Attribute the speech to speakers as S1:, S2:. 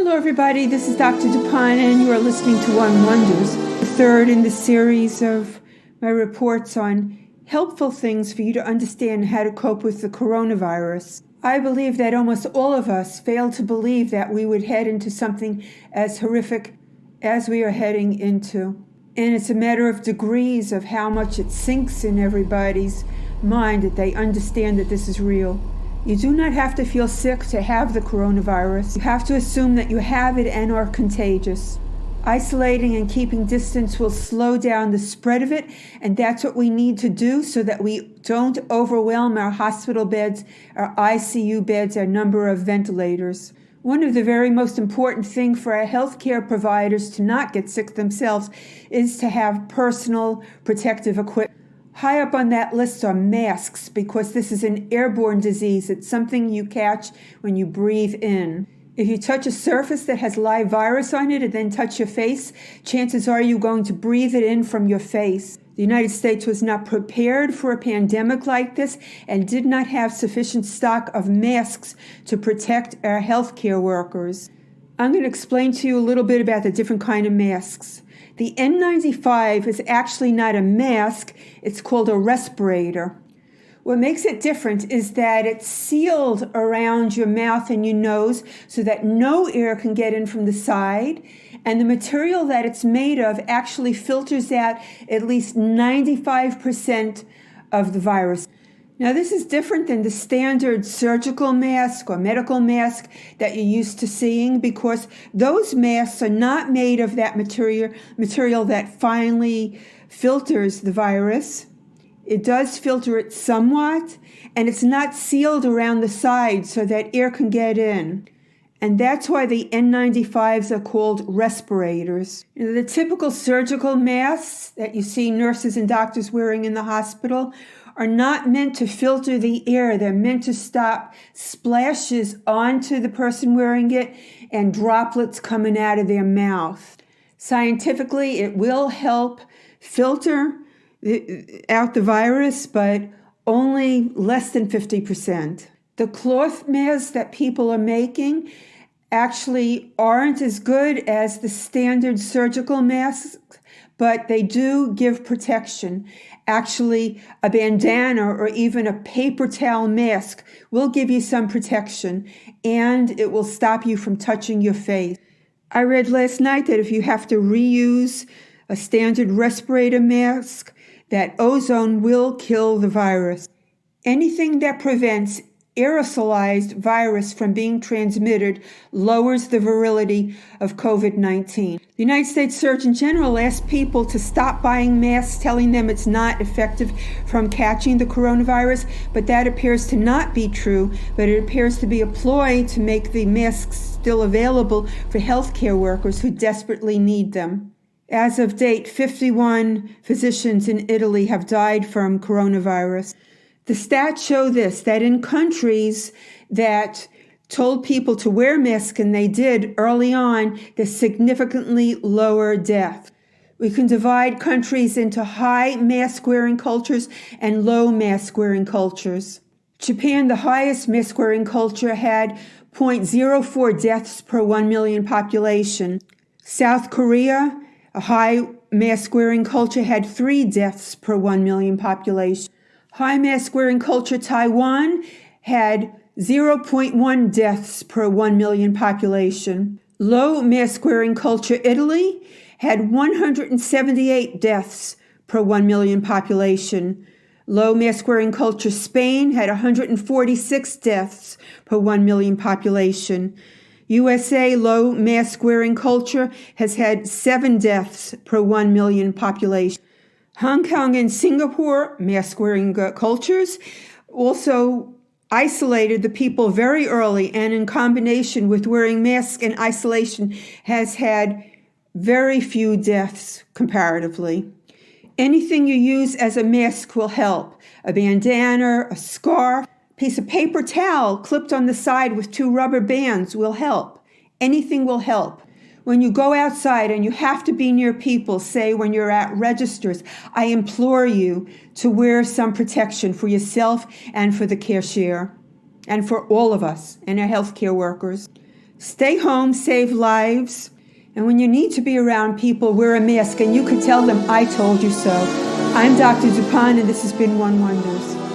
S1: Hello everybody, this is Dr. DuPont and you are listening to One Wonders, the third in the series of my reports on helpful things for you to understand how to cope with the coronavirus. I believe that almost all of us fail to believe that we would head into something as horrific as we are heading into. And it's a matter of degrees of how much it sinks in everybody's mind that they understand that this is real. You do not have to feel sick to have the coronavirus. You have to assume that you have it and are contagious. Isolating and keeping distance will slow down the spread of it, and that's what we need to do so that we don't overwhelm our hospital beds, our ICU beds, our number of ventilators. One of the very most important things for our healthcare providers to not get sick themselves is to have personal protective equipment. High up on that list are masks, because this is an airborne disease. It's something you catch when you breathe in. If you touch a surface that has live virus on it and then touch your face, chances are you're going to breathe it in from your face. The United States was not prepared for a pandemic like this and did not have sufficient stock of masks to protect our healthcare workers. I'm going to explain to you a little bit about the different kind of masks. The N95 is actually not a mask, it's called a respirator. What makes it different is that it's sealed around your mouth and your nose so that no air can get in from the side, and the material that it's made of actually filters out at least 95% of the virus. Now, this is different than the standard surgical mask or medical mask that you're used to seeing, because those masks are not made of that material that finally filters the virus. It does filter it somewhat, and it's not sealed around the sides so that air can get in. And that's why the N95s are called respirators. The typical surgical masks that you see nurses and doctors wearing in the hospital are not meant to filter the air. They're meant to stop splashes onto the person wearing it and droplets coming out of their mouth. Scientifically, it will help filter out the virus, but only less than 50%. The cloth masks that people are making actually aren't as good as the standard surgical masks, but they do give protection. Actually, a bandana or even a paper towel mask will give you some protection, and it will stop you from touching your face. I read last night that if you have to reuse a standard respirator mask, that ozone will kill the virus. Anything that prevents aerosolized virus from being transmitted lowers the virility of COVID-19. The United States Surgeon General asked people to stop buying masks, telling them it's not effective from catching the coronavirus, but that appears to not be true, but it appears to be a ploy to make the masks still available for healthcare workers who desperately need them. As of date, 51 physicians in Italy have died from coronavirus. The stats show this, that in countries that told people to wear masks, and they did early on, there's significantly lower death. We can divide countries into high mask-wearing cultures and low mask-wearing cultures. Japan, the highest mask-wearing culture, had 0.04 deaths per 1 million population. South Korea, a high mask-wearing culture, had 3 deaths per 1 million population. High mask-wearing culture Taiwan had 0.1 deaths per 1 million population. Low mask-wearing culture Italy had 178 deaths per 1 million population. Low mask-wearing culture Spain had 146 deaths per 1 million population. USA low mask-wearing culture has had 7 deaths per 1 million population. Hong Kong and Singapore, mask-wearing cultures, also isolated the people very early, and in combination with wearing masks and isolation has had very few deaths comparatively. Anything you use as a mask will help. A bandana, a scarf, a piece of paper towel clipped on the side with 2 rubber bands will help. Anything will help. When you go outside and you have to be near people, say when you're at registers, I implore you to wear some protection for yourself and for the cashier and for all of us and our healthcare workers. Stay home, save lives. And when you need to be around people, wear a mask, and you could tell them, I told you so. I'm Dr. Dupont, and this has been One Wonders.